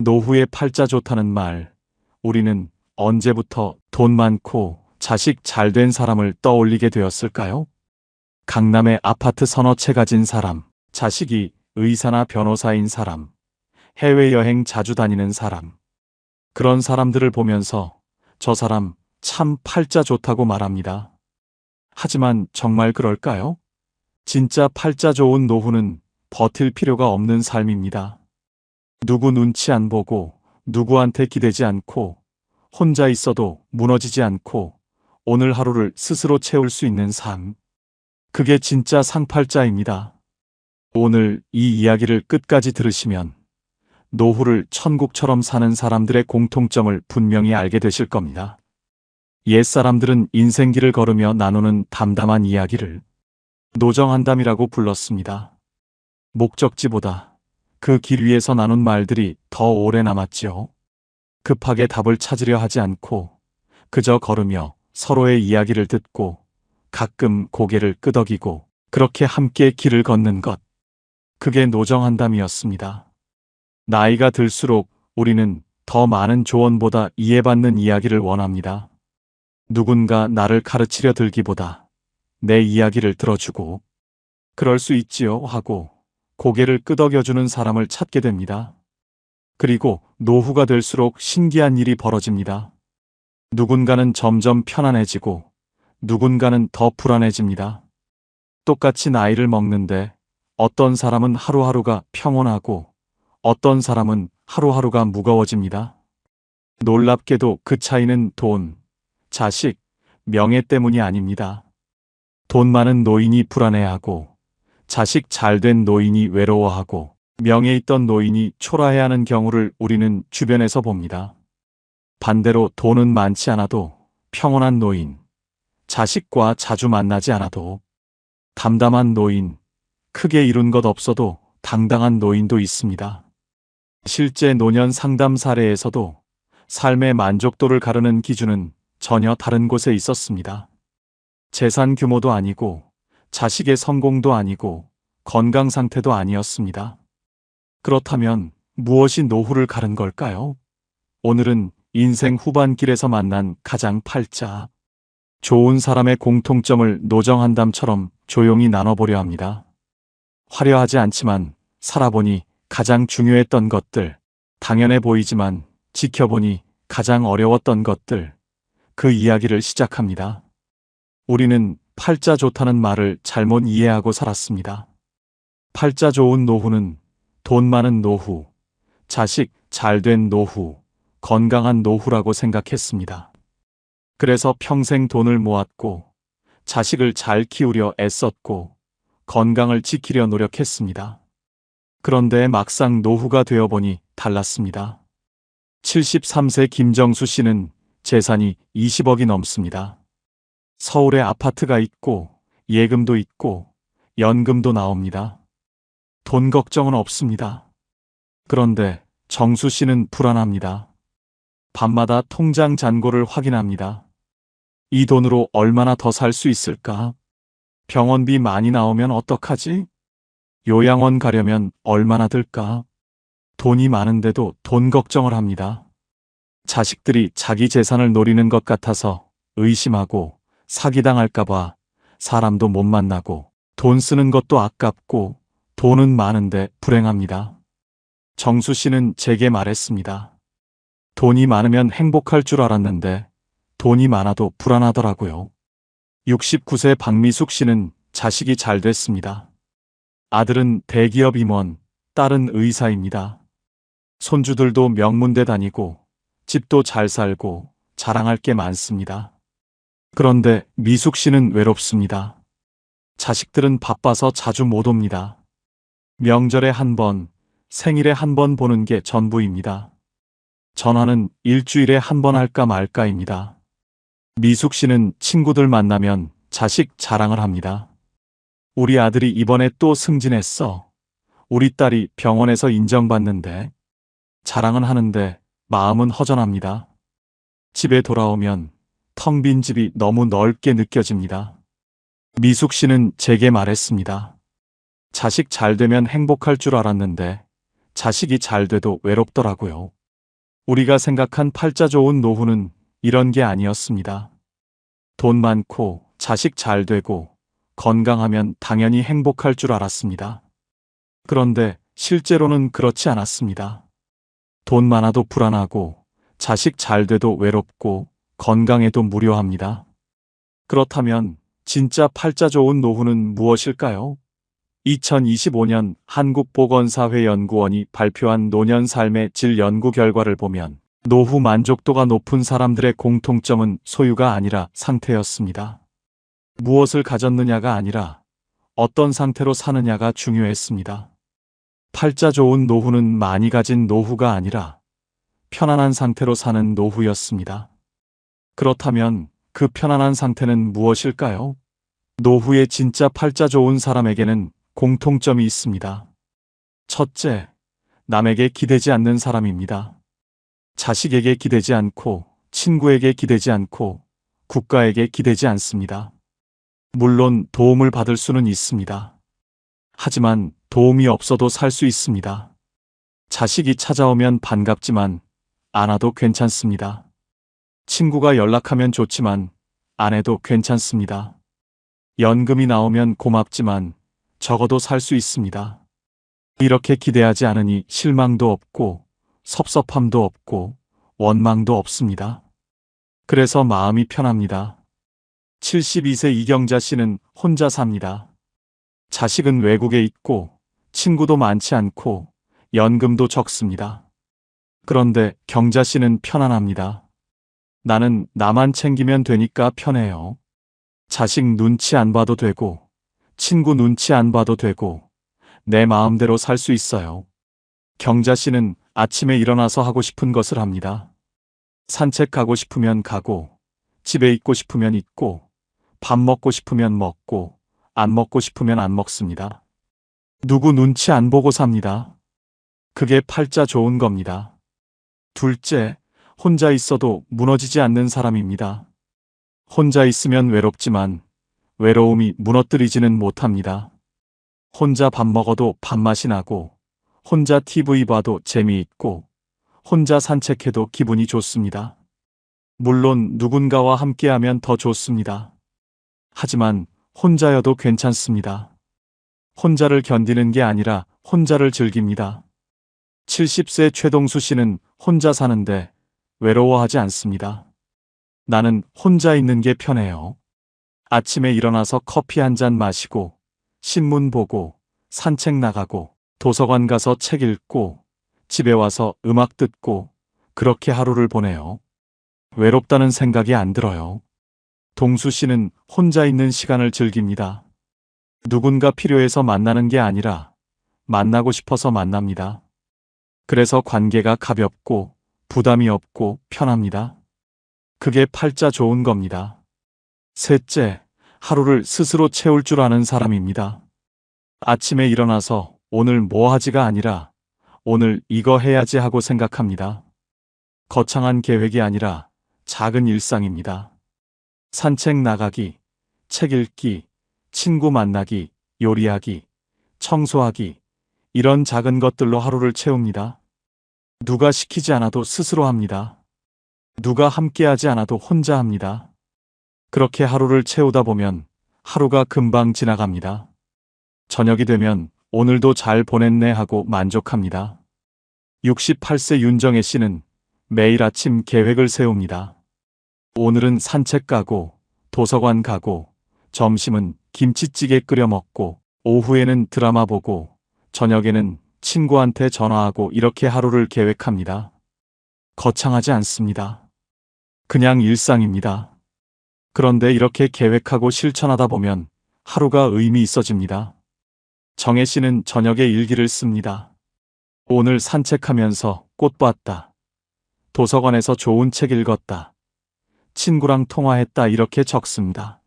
노후에 팔자 좋다는 말, 우리는 언제부터 돈 많고 자식 잘 된 사람을 떠올리게 되었을까요? 강남에 아파트 서너 채 가진 사람, 자식이 의사나 변호사인 사람, 해외여행 자주 다니는 사람. 그런 사람들을 보면서 저 사람 참 팔자 좋다고 말합니다. 하지만 정말 그럴까요? 진짜 팔자 좋은 노후는 버틸 필요가 없는 삶입니다. 누구 눈치 안 보고 누구한테 기대지 않고 혼자 있어도 무너지지 않고 오늘 하루를 스스로 채울 수 있는 삶. 그게 진짜 상팔자입니다. 오늘 이 이야기를 끝까지 들으시면 노후를 천국처럼 사는 사람들의 공통점을 분명히 알게 되실 겁니다. 옛사람들은 인생길을 걸으며 나누는 담담한 이야기를 노정한담이라고 불렀습니다. 목적지보다 그 길 위에서 나눈 말들이 더 오래 남았지요. 급하게 답을 찾으려 하지 않고 그저 걸으며 서로의 이야기를 듣고 가끔 고개를 끄덕이고 그렇게 함께 길을 걷는 것. 그게 노정한담이었습니다. 나이가 들수록 우리는 더 많은 조언보다 이해받는 이야기를 원합니다. 누군가 나를 가르치려 들기보다 내 이야기를 들어주고 그럴 수 있지요 하고 고개를 끄덕여주는 사람을 찾게 됩니다. 그리고 노후가 될수록 신기한 일이 벌어집니다. 누군가는 점점 편안해지고 누군가는 더 불안해집니다. 똑같이 나이를 먹는데 어떤 사람은 하루하루가 평온하고 어떤 사람은 하루하루가 무거워집니다. 놀랍게도 그 차이는 돈, 자식, 명예 때문이 아닙니다. 돈 많은 노인이 불안해하고 자식 잘된 노인이 외로워하고 명예 있던 노인이 초라해하는 경우를 우리는 주변에서 봅니다. 반대로 돈은 많지 않아도 평온한 노인, 자식과 자주 만나지 않아도 담담한 노인, 크게 이룬 것 없어도 당당한 노인도 있습니다. 실제 노년 상담 사례에서도 삶의 만족도를 가르는 기준은 전혀 다른 곳에 있었습니다. 재산 규모도 아니고 자식의 성공도 아니고 건강 상태도 아니었습니다. 그렇다면 무엇이 노후를 가른 걸까요? 오늘은 인생 후반길에서 만난 가장 팔자 좋은 사람의 공통점을 노정한담처럼 조용히 나눠보려 합니다. 화려하지 않지만 살아보니 가장 중요했던 것들, 당연해 보이지만 지켜보니 가장 어려웠던 것들, 그 이야기를 시작합니다. 우리는 팔자 좋다는 말을 잘못 이해하고 살았습니다. 팔자 좋은 노후는 돈 많은 노후, 자식 잘된 노후, 건강한 노후라고 생각했습니다. 그래서 평생 돈을 모았고, 자식을 잘 키우려 애썼고, 건강을 지키려 노력했습니다. 그런데 막상 노후가 되어보니 달랐습니다. 73세 김정수 씨는 재산이 20억이 넘습니다. 서울에 아파트가 있고, 예금도 있고, 연금도 나옵니다. 돈 걱정은 없습니다. 그런데 정수 씨는 불안합니다. 밤마다 통장 잔고를 확인합니다. 이 돈으로 얼마나 더 살 수 있을까? 병원비 많이 나오면 어떡하지? 요양원 가려면 얼마나 들까? 돈이 많은데도 돈 걱정을 합니다. 자식들이 자기 재산을 노리는 것 같아서 의심하고 사기당할까봐 사람도 못 만나고 돈 쓰는 것도 아깝고 돈은 많은데 불행합니다. 정수 씨는 제게 말했습니다. 돈이 많으면 행복할 줄 알았는데 돈이 많아도 불안하더라고요. 69세 박미숙 씨는 자식이 잘 됐습니다. 아들은 대기업 임원, 딸은 의사입니다. 손주들도 명문대 다니고 집도 잘 살고 자랑할 게 많습니다. 그런데 미숙 씨는 외롭습니다. 자식들은 바빠서 자주 못 옵니다. 명절에 한 번, 생일에 한 번 보는 게 전부입니다. 전화는 일주일에 한 번 할까 말까입니다. 미숙 씨는 친구들 만나면 자식 자랑을 합니다. 우리 아들이 이번에 또 승진했어. 우리 딸이 병원에서 인정받는데. 자랑은 하는데 마음은 허전합니다. 집에 돌아오면 텅 빈 집이 너무 넓게 느껴집니다. 미숙 씨는 제게 말했습니다. 자식 잘 되면 행복할 줄 알았는데 자식이 잘 돼도 외롭더라고요. 우리가 생각한 팔자 좋은 노후는 이런 게 아니었습니다. 돈 많고 자식 잘 되고 건강하면 당연히 행복할 줄 알았습니다. 그런데 실제로는 그렇지 않았습니다. 돈 많아도 불안하고 자식 잘 돼도 외롭고 건강해도 무료합니다. 그렇다면 진짜 팔자 좋은 노후는 무엇일까요? 2025년 한국보건사회연구원이 발표한 노년 삶의 질 연구 결과를 보면 노후 만족도가 높은 사람들의 공통점은 소유가 아니라 상태였습니다. 무엇을 가졌느냐가 아니라 어떤 상태로 사느냐가 중요했습니다. 팔자 좋은 노후는 많이 가진 노후가 아니라 편안한 상태로 사는 노후였습니다. 그렇다면 그 편안한 상태는 무엇일까요? 노후에 진짜 팔자 좋은 사람에게는 공통점이 있습니다. 첫째, 남에게 기대지 않는 사람입니다. 자식에게 기대지 않고, 친구에게 기대지 않고, 국가에게 기대지 않습니다. 물론 도움을 받을 수는 있습니다. 하지만 도움이 없어도 살 수 있습니다. 자식이 찾아오면 반갑지만 안 와도 괜찮습니다. 친구가 연락하면 좋지만 안 해도 괜찮습니다. 연금이 나오면 고맙지만 적어도 살 수 있습니다. 이렇게 기대하지 않으니 실망도 없고 섭섭함도 없고 원망도 없습니다. 그래서 마음이 편합니다. 72세 이경자 씨는 혼자 삽니다. 자식은 외국에 있고 친구도 많지 않고 연금도 적습니다. 그런데 경자 씨는 편안합니다. 나는 나만 챙기면 되니까 편해요. 자식 눈치 안 봐도 되고 친구 눈치 안 봐도 되고 내 마음대로 살 수 있어요. 경자 씨는 아침에 일어나서 하고 싶은 것을 합니다. 산책 가고 싶으면 가고 집에 있고 싶으면 있고 밥 먹고 싶으면 먹고 안 먹고 싶으면 안 먹습니다. 누구 눈치 안 보고 삽니다. 그게 팔자 좋은 겁니다. 둘째, 혼자 있어도 무너지지 않는 사람입니다. 혼자 있으면 외롭지만 외로움이 무너뜨리지는 못합니다. 혼자 밥 먹어도 밥맛이 나고 혼자 TV 봐도 재미있고 혼자 산책해도 기분이 좋습니다. 물론 누군가와 함께하면 더 좋습니다. 하지만 혼자여도 괜찮습니다. 혼자를 견디는 게 아니라 혼자를 즐깁니다. 70세 최동수 씨는 혼자 사는데 외로워하지 않습니다. 나는 혼자 있는 게 편해요. 아침에 일어나서 커피 한 잔 마시고 신문 보고 산책 나가고 도서관 가서 책 읽고 집에 와서 음악 듣고 그렇게 하루를 보내요. 외롭다는 생각이 안 들어요. 동수 씨는 혼자 있는 시간을 즐깁니다. 누군가 필요해서 만나는 게 아니라 만나고 싶어서 만납니다. 그래서 관계가 가볍고 부담이 없고 편합니다. 그게 팔자 좋은 겁니다. 셋째, 하루를 스스로 채울 줄 아는 사람입니다. 아침에 일어나서 오늘 뭐 하지가 아니라 오늘 이거 해야지 하고 생각합니다. 거창한 계획이 아니라 작은 일상입니다. 산책 나가기, 책 읽기, 친구 만나기, 요리하기, 청소하기, 이런 작은 것들로 하루를 채웁니다. 누가 시키지 않아도 스스로 합니다. 누가 함께하지 않아도 혼자 합니다. 그렇게 하루를 채우다 보면 하루가 금방 지나갑니다. 저녁이 되면 오늘도 잘 보냈네 하고 만족합니다. 68세 윤정혜 씨는 매일 아침 계획을 세웁니다. 오늘은 산책 가고 도서관 가고 점심은 김치찌개 끓여 먹고 오후에는 드라마 보고 저녁에는 친구한테 전화하고 이렇게 하루를 계획합니다. 거창하지 않습니다. 그냥 일상입니다. 그런데 이렇게 계획하고 실천하다 보면 하루가 의미 있어집니다. 정혜 씨는 저녁에 일기를 씁니다. 오늘 산책하면서 꽃 봤다. 도서관에서 좋은 책 읽었다. 친구랑 통화했다 이렇게 적습니다.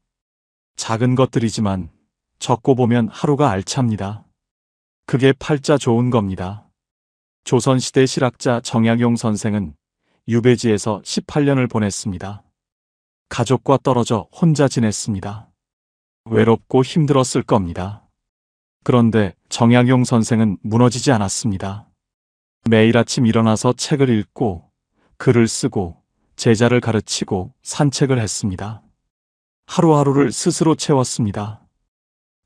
작은 것들이지만 적고 보면 하루가 알찹니다. 그게 팔자 좋은 겁니다. 조선시대 실학자 정약용 선생은 유배지에서 18년을 보냈습니다. 가족과 떨어져 혼자 지냈습니다. 외롭고 힘들었을 겁니다. 그런데 정약용 선생은 무너지지 않았습니다. 매일 아침 일어나서 책을 읽고 글을 쓰고 제자를 가르치고 산책을 했습니다. 하루하루를 스스로 채웠습니다.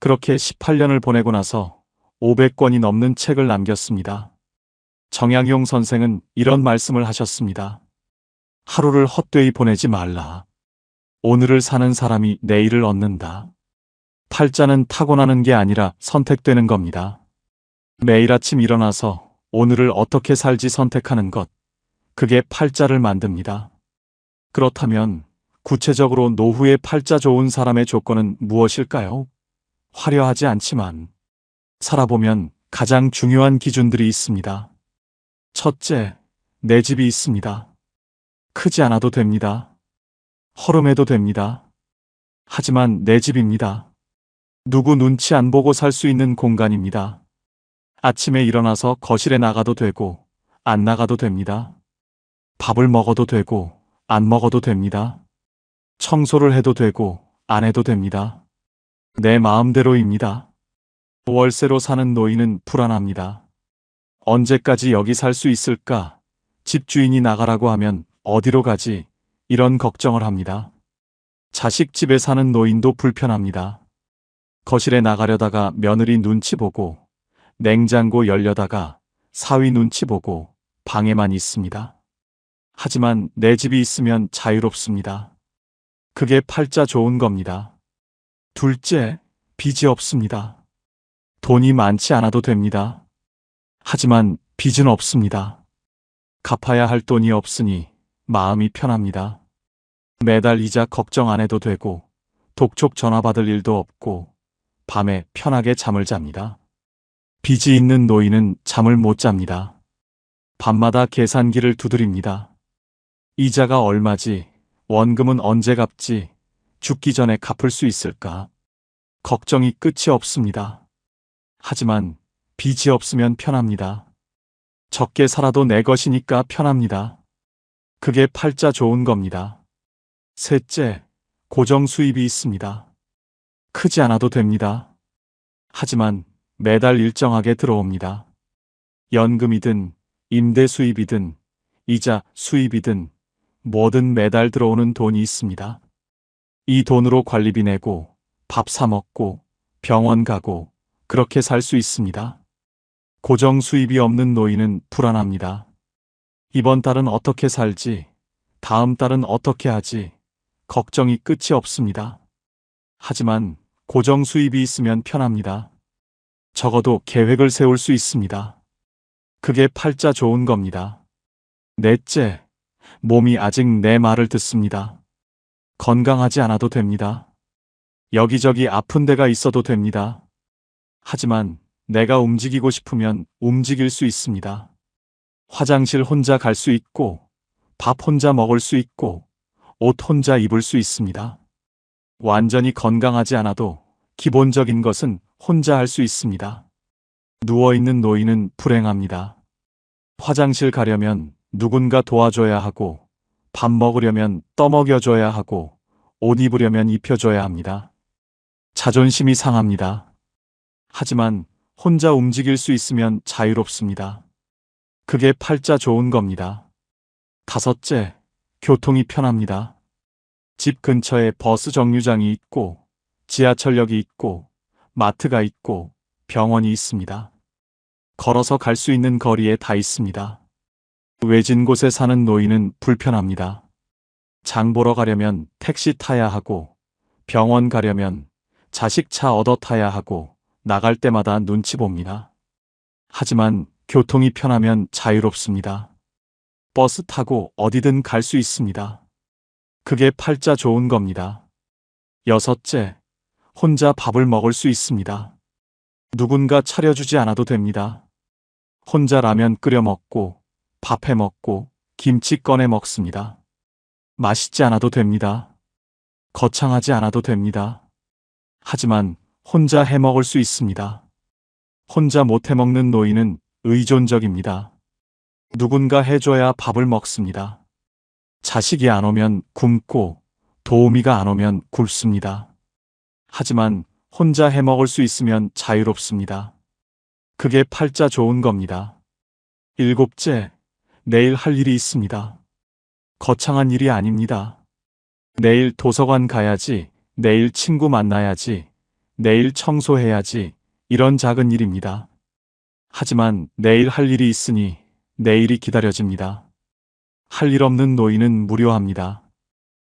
그렇게 18년을 보내고 나서 500권이 넘는 책을 남겼습니다. 정약용 선생은 이런 말씀을 하셨습니다. 하루를 헛되이 보내지 말라. 오늘을 사는 사람이 내일을 얻는다. 팔자는 타고나는 게 아니라 선택되는 겁니다. 매일 아침 일어나서 오늘을 어떻게 살지 선택하는 것, 그게 팔자를 만듭니다. 그렇다면 구체적으로 노후에 팔자 좋은 사람의 조건은 무엇일까요? 화려하지 않지만 살아보면 가장 중요한 기준들이 있습니다. 첫째, 내 집이 있습니다. 크지 않아도 됩니다. 허름해도 됩니다. 하지만 내 집입니다. 누구 눈치 안 보고 살 수 있는 공간입니다. 아침에 일어나서 거실에 나가도 되고 안 나가도 됩니다. 밥을 먹어도 되고 안 먹어도 됩니다. 청소를 해도 되고 안 해도 됩니다. 내 마음대로입니다. 월세로 사는 노인은 불안합니다. 언제까지 여기 살 수 있을까? 집주인이 나가라고 하면 어디로 가지? 이런 걱정을 합니다. 자식 집에 사는 노인도 불편합니다. 거실에 나가려다가 며느리 눈치 보고 냉장고 열려다가 사위 눈치 보고 방에만 있습니다. 하지만 내 집이 있으면 자유롭습니다. 그게 팔자 좋은 겁니다. 둘째, 빚이 없습니다. 돈이 많지 않아도 됩니다. 하지만 빚은 없습니다. 갚아야 할 돈이 없으니 마음이 편합니다. 매달 이자 걱정 안 해도 되고 독촉 전화 받을 일도 없고 밤에 편하게 잠을 잡니다. 빚이 있는 노인은 잠을 못 잡니다. 밤마다 계산기를 두드립니다. 이자가 얼마지? 원금은 언제 갚지? 죽기 전에 갚을 수 있을까? 걱정이 끝이 없습니다. 하지만 빚이 없으면 편합니다. 적게 살아도 내 것이니까 편합니다. 그게 팔자 좋은 겁니다. 셋째, 고정 수입이 있습니다. 크지 않아도 됩니다. 하지만 매달 일정하게 들어옵니다. 연금이든 임대 수입이든 이자 수입이든 뭐든 매달 들어오는 돈이 있습니다. 이 돈으로 관리비 내고 밥 사 먹고 병원 가고 그렇게 살 수 있습니다. 고정 수입이 없는 노인은 불안합니다. 이번 달은 어떻게 살지? 다음 달은 어떻게 하지? 걱정이 끝이 없습니다. 하지만 고정 수입이 있으면 편합니다. 적어도 계획을 세울 수 있습니다. 그게 팔자 좋은 겁니다. 넷째, 몸이 아직 내 말을 듣습니다. 건강하지 않아도 됩니다. 여기저기 아픈 데가 있어도 됩니다. 하지만 내가 움직이고 싶으면 움직일 수 있습니다. 화장실 혼자 갈 수 있고, 밥 혼자 먹을 수 있고, 옷 혼자 입을 수 있습니다. 완전히 건강하지 않아도 기본적인 것은 혼자 할 수 있습니다. 누워있는 노인은 불행합니다. 화장실 가려면 누군가 도와줘야 하고, 밥 먹으려면 떠먹여줘야 하고, 옷 입으려면 입혀줘야 합니다. 자존심이 상합니다. 하지만 혼자 움직일 수 있으면 자유롭습니다. 그게 팔자 좋은 겁니다. 다섯째, 교통이 편합니다. 집 근처에 버스 정류장이 있고, 지하철역이 있고, 마트가 있고, 병원이 있습니다. 걸어서 갈 수 있는 거리에 다 있습니다. 외진 곳에 사는 노인은 불편합니다. 장 보러 가려면 택시 타야 하고, 병원 가려면 자식 차 얻어 타야 하고, 나갈 때마다 눈치 봅니다. 하지만 교통이 편하면 자유롭습니다. 버스 타고 어디든 갈 수 있습니다. 그게 팔자 좋은 겁니다. 여섯째, 혼자 밥을 먹을 수 있습니다. 누군가 차려주지 않아도 됩니다. 혼자 라면 끓여 먹고, 밥 해 먹고, 김치 꺼내 먹습니다. 맛있지 않아도 됩니다. 거창하지 않아도 됩니다. 하지만 혼자 해 먹을 수 있습니다. 혼자 못 해 먹는 노인은 의존적입니다. 누군가 해줘야 밥을 먹습니다. 자식이 안 오면 굶고 도우미가 안 오면 굶습니다. 하지만 혼자 해 먹을 수 있으면 자유롭습니다. 그게 팔자 좋은 겁니다. 일곱째, 내일 할 일이 있습니다. 거창한 일이 아닙니다. 내일 도서관 가야지, 내일 친구 만나야지, 내일 청소해야지, 이런 작은 일입니다. 하지만 내일 할 일이 있으니 내일이 기다려집니다. 할 일 없는 노인은 무료합니다.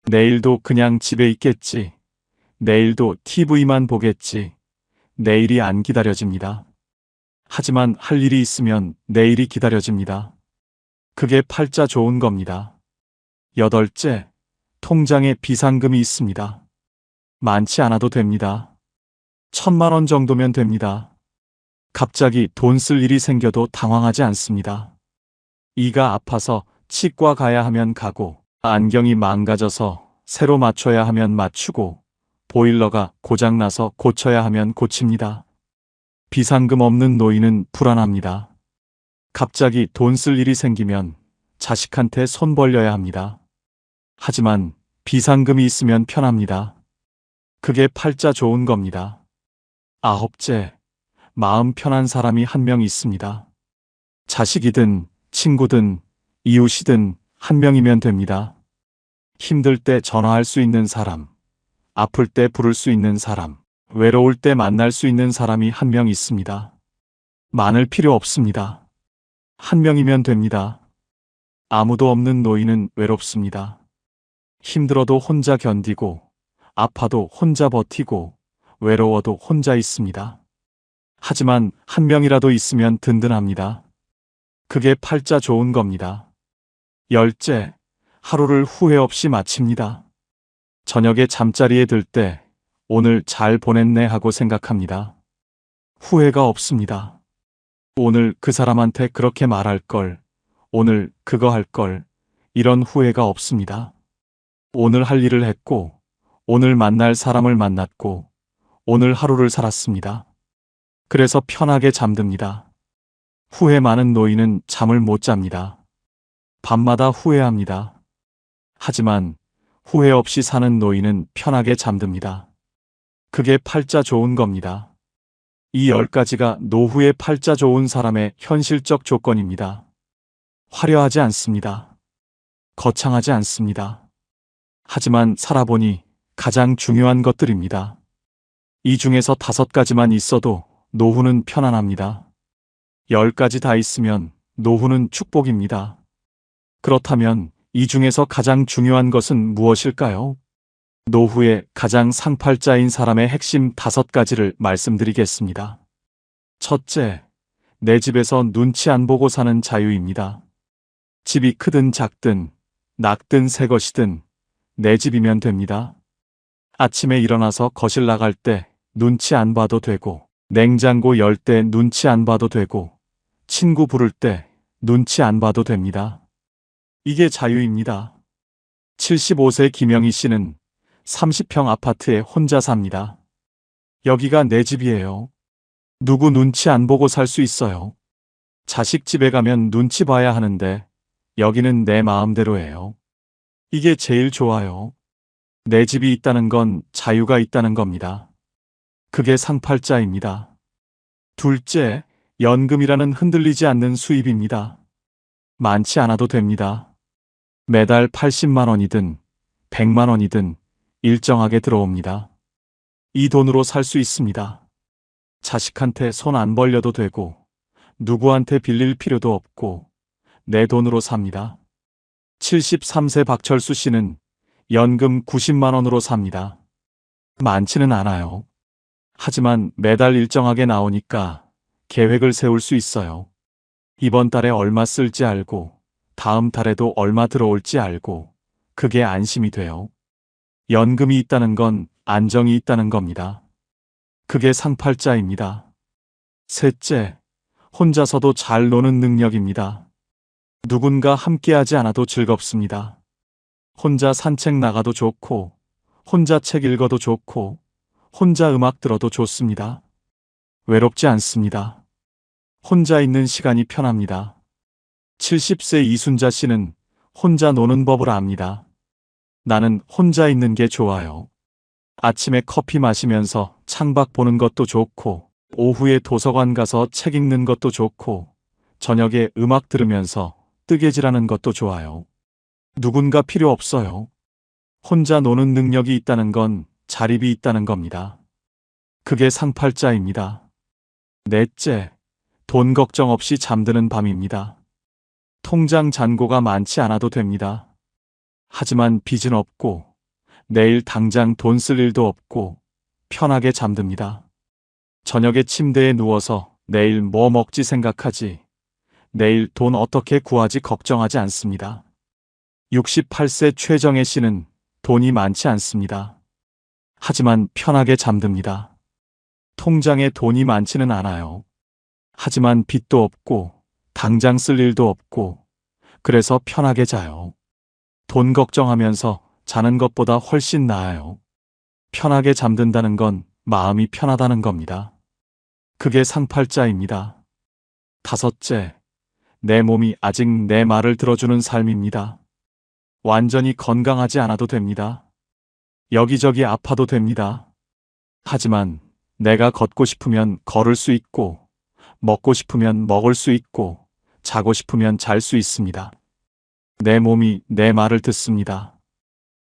내일도 그냥 집에 있겠지. 내일도 TV만 보겠지. 내일이 안 기다려집니다. 하지만 할 일이 있으면 내일이 기다려집니다. 그게 팔자 좋은 겁니다. 여덟째, 통장에 비상금이 있습니다. 많지 않아도 됩니다. 1,000만 원 정도면 됩니다. 갑자기 돈 쓸 일이 생겨도 당황하지 않습니다. 이가 아파서 치과 가야 하면 가고, 안경이 망가져서 새로 맞춰야 하면 맞추고, 보일러가 고장나서 고쳐야 하면 고칩니다. 비상금 없는 노인은 불안합니다. 갑자기 돈 쓸 일이 생기면 자식한테 손 벌려야 합니다. 하지만 비상금이 있으면 편합니다. 그게 팔자 좋은 겁니다. 아홉째, 마음 편한 사람이 한 명 있습니다. 자식이든 친구든 이웃이든 한 명이면 됩니다. 힘들 때 전화할 수 있는 사람, 아플 때 부를 수 있는 사람, 외로울 때 만날 수 있는 사람이 한 명 있습니다. 많을 필요 없습니다. 한 명이면 됩니다. 아무도 없는 노인은 외롭습니다. 힘들어도 혼자 견디고, 아파도 혼자 버티고, 외로워도 혼자 있습니다. 하지만 한 명이라도 있으면 든든합니다. 그게 팔자 좋은 겁니다. 열째, 하루를 후회 없이 마칩니다. 저녁에 잠자리에 들 때 오늘 잘 보냈네 하고 생각합니다. 후회가 없습니다. 오늘 그 사람한테 그렇게 말할 걸, 오늘 그거 할 걸, 이런 후회가 없습니다. 오늘 할 일을 했고, 오늘 만날 사람을 만났고, 오늘 하루를 살았습니다. 그래서 편하게 잠듭니다. 후회 많은 노인은 잠을 못 잡니다. 밤마다 후회합니다. 하지만 후회 없이 사는 노인은 편하게 잠듭니다. 그게 팔자 좋은 겁니다. 이 10가지가 노후에 팔자 좋은 사람의 현실적 조건입니다. 화려하지 않습니다. 거창하지 않습니다. 하지만 살아보니 가장 중요한 것들입니다. 이 중에서 5가지만 있어도 노후는 편안합니다. 10가지 다 있으면 노후는 축복입니다. 그렇다면 이 중에서 가장 중요한 것은 무엇일까요? 노후에 가장 상팔자인 사람의 핵심 5가지를 말씀드리겠습니다. 첫째, 내 집에서 눈치 안 보고 사는 자유입니다. 집이 크든 작든, 낡든 새 것이든 내 집이면 됩니다. 아침에 일어나서 거실 나갈 때 눈치 안 봐도 되고, 냉장고 열 때 눈치 안 봐도 되고, 친구 부를 때 눈치 안 봐도 됩니다. 이게 자유입니다. 75세 김영희 씨는 30평 아파트에 혼자 삽니다. 여기가 내 집이에요. 누구 눈치 안 보고 살 수 있어요. 자식 집에 가면 눈치 봐야 하는데 여기는 내 마음대로예요. 이게 제일 좋아요. 내 집이 있다는 건 자유가 있다는 겁니다. 그게 상팔자입니다. 둘째, 연금이라는 흔들리지 않는 수입입니다. 많지 않아도 됩니다. 매달 80만 원이든 100만 원이든 일정하게 들어옵니다. 이 돈으로 살 수 있습니다. 자식한테 손 안 벌려도 되고, 누구한테 빌릴 필요도 없고, 내 돈으로 삽니다. 73세 박철수 씨는 연금 90만 원으로 삽니다. 많지는 않아요. 하지만 매달 일정하게 나오니까 계획을 세울 수 있어요. 이번 달에 얼마 쓸지 알고, 다음 달에도 얼마 들어올지 알고, 그게 안심이 돼요. 연금이 있다는 건 안정이 있다는 겁니다. 그게 상팔자입니다. 셋째, 혼자서도 잘 노는 능력입니다. 누군가 함께하지 않아도 즐겁습니다. 혼자 산책 나가도 좋고, 혼자 책 읽어도 좋고, 혼자 음악 들어도 좋습니다. 외롭지 않습니다. 혼자 있는 시간이 편합니다. 70세 이순자 씨는 혼자 노는 법을 압니다. 나는 혼자 있는 게 좋아요. 아침에 커피 마시면서 창밖 보는 것도 좋고, 오후에 도서관 가서 책 읽는 것도 좋고, 저녁에 음악 들으면서 뜨개질하는 것도 좋아요. 누군가 필요 없어요. 혼자 노는 능력이 있다는 건 자립이 있다는 겁니다. 그게 상팔자입니다. 넷째, 돈 걱정 없이 잠드는 밤입니다. 통장 잔고가 많지 않아도 됩니다. 하지만 빚은 없고 내일 당장 돈 쓸 일도 없고 편하게 잠듭니다. 저녁에 침대에 누워서 내일 뭐 먹지 생각하지, 내일 돈 어떻게 구하지 걱정하지 않습니다. 68세 최정혜 씨는 돈이 많지 않습니다. 하지만 편하게 잠듭니다. 통장에 돈이 많지는 않아요. 하지만 빚도 없고 당장 쓸 일도 없고 그래서 편하게 자요. 돈 걱정하면서 자는 것보다 훨씬 나아요. 편하게 잠든다는 건 마음이 편하다는 겁니다. 그게 상팔자입니다. 다섯째, 내 몸이 아직 내 말을 들어주는 삶입니다. 완전히 건강하지 않아도 됩니다. 여기저기 아파도 됩니다. 하지만 내가 걷고 싶으면 걸을 수 있고, 먹고 싶으면 먹을 수 있고, 자고 싶으면 잘 수 있습니다. 내 몸이 내 말을 듣습니다.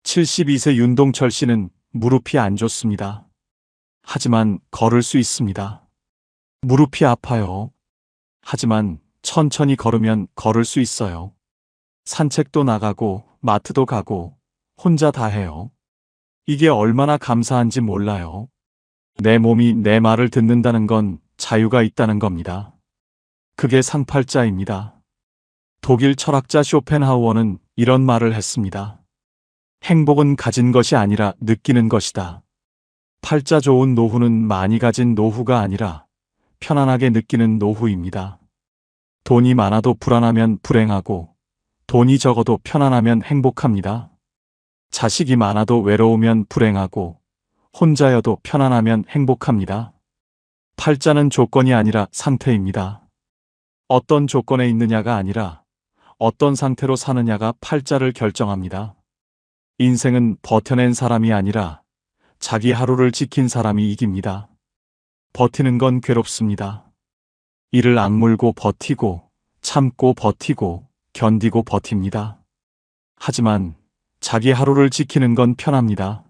72세 윤동철 씨는 무릎이 안 좋습니다. 하지만 걸을 수 있습니다. 무릎이 아파요. 하지만 천천히 걸으면 걸을 수 있어요. 산책도 나가고 마트도 가고 혼자 다 해요. 이게 얼마나 감사한지 몰라요. 내 몸이 내 말을 듣는다는 건 자유가 있다는 겁니다. 그게 상팔자입니다. 독일 철학자 쇼펜하우어는 이런 말을 했습니다. 행복은 가진 것이 아니라 느끼는 것이다. 팔자 좋은 노후는 많이 가진 노후가 아니라 편안하게 느끼는 노후입니다. 돈이 많아도 불안하면 불행하고, 돈이 적어도 편안하면 행복합니다. 자식이 많아도 외로우면 불행하고, 혼자여도 편안하면 행복합니다. 팔자는 조건이 아니라 상태입니다. 어떤 조건에 있느냐가 아니라 어떤 상태로 사느냐가 팔자를 결정합니다. 인생은 버텨낸 사람이 아니라 자기 하루를 지킨 사람이 이깁니다. 버티는 건 괴롭습니다. 이를 악물고 버티고 참고 버티고 견디고 버팁니다. 하지만 자기 하루를 지키는 건 편합니다.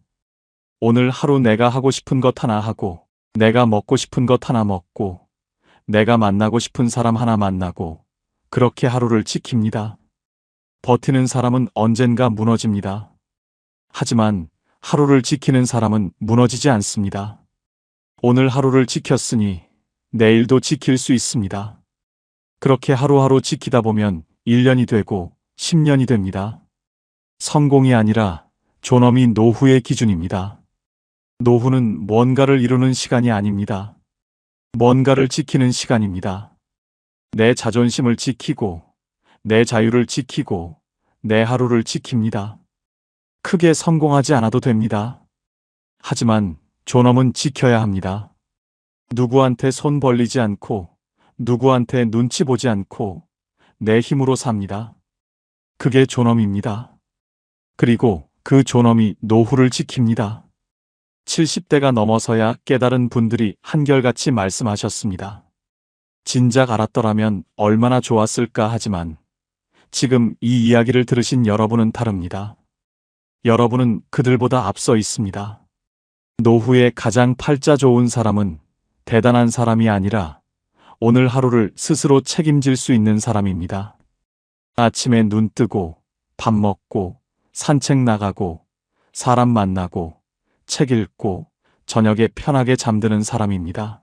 오늘 하루 내가 하고 싶은 것 하나 하고, 내가 먹고 싶은 것 하나 먹고, 내가 만나고 싶은 사람 하나 만나고, 그렇게 하루를 지킵니다. 버티는 사람은 언젠가 무너집니다. 하지만 하루를 지키는 사람은 무너지지 않습니다. 오늘 하루를 지켰으니 내일도 지킬 수 있습니다. 그렇게 하루하루 지키다 보면 1년이 되고 10년이 됩니다. 성공이 아니라 존엄이 노후의 기준입니다. 노후는 뭔가를 이루는 시간이 아닙니다. 뭔가를 지키는 시간입니다. 내 자존심을 지키고, 내 자유를 지키고, 내 하루를 지킵니다. 크게 성공하지 않아도 됩니다. 하지만 존엄은 지켜야 합니다. 누구한테 손 벌리지 않고, 누구한테 눈치 보지 않고, 내 힘으로 삽니다. 그게 존엄입니다. 그리고 그 존엄이 노후를 지킵니다. 70대가 넘어서야 깨달은 분들이 한결같이 말씀하셨습니다. 진작 알았더라면 얼마나 좋았을까 하지만 지금 이 이야기를 들으신 여러분은 다릅니다. 여러분은 그들보다 앞서 있습니다. 노후에 가장 팔자 좋은 사람은 대단한 사람이 아니라 오늘 하루를 스스로 책임질 수 있는 사람입니다. 아침에 눈 뜨고 밥 먹고 산책 나가고 사람 만나고 책 읽고 저녁에 편하게 잠드는 사람입니다.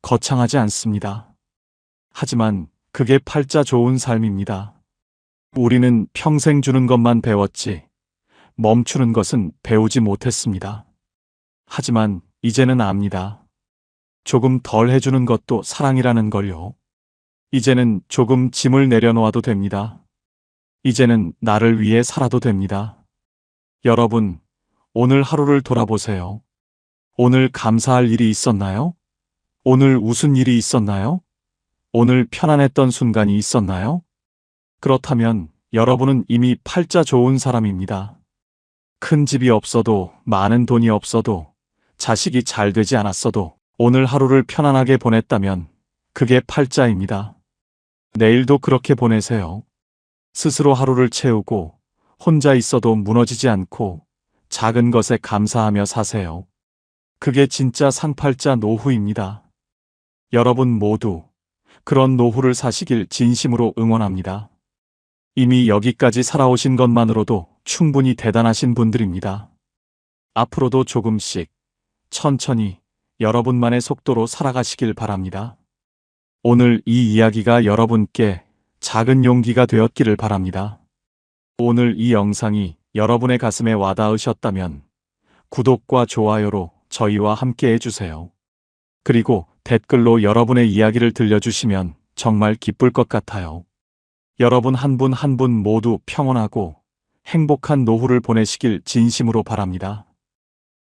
거창하지 않습니다. 하지만 그게 팔자 좋은 삶입니다. 우리는 평생 주는 것만 배웠지 멈추는 것은 배우지 못했습니다. 하지만 이제는 압니다. 조금 덜 해주는 것도 사랑이라는 걸요. 이제는 조금 짐을 내려놓아도 됩니다. 이제는 나를 위해 살아도 됩니다. 여러분, 오늘 하루를 돌아보세요. 오늘 감사할 일이 있었나요? 오늘 웃은 일이 있었나요? 오늘 편안했던 순간이 있었나요? 그렇다면 여러분은 이미 팔자 좋은 사람입니다. 큰 집이 없어도, 많은 돈이 없어도, 자식이 잘 되지 않았어도 오늘 하루를 편안하게 보냈다면 그게 팔자입니다. 내일도 그렇게 보내세요. 스스로 하루를 채우고 혼자 있어도 무너지지 않고 작은 것에 감사하며 사세요. 그게 진짜 상팔자 노후입니다. 여러분 모두 그런 노후를 사시길 진심으로 응원합니다. 이미 여기까지 살아오신 것만으로도 충분히 대단하신 분들입니다. 앞으로도 조금씩 천천히 여러분만의 속도로 살아가시길 바랍니다. 오늘 이 이야기가 여러분께 작은 용기가 되었기를 바랍니다. 오늘 이 영상이 여러분의 가슴에 와닿으셨다면 구독과 좋아요로 저희와 함께 해주세요. 그리고 댓글로 여러분의 이야기를 들려주시면 정말 기쁠 것 같아요. 여러분 한 분 한 분 모두 평온하고 행복한 노후를 보내시길 진심으로 바랍니다.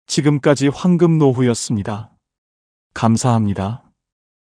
지금까지 황금 노후였습니다. 감사합니다.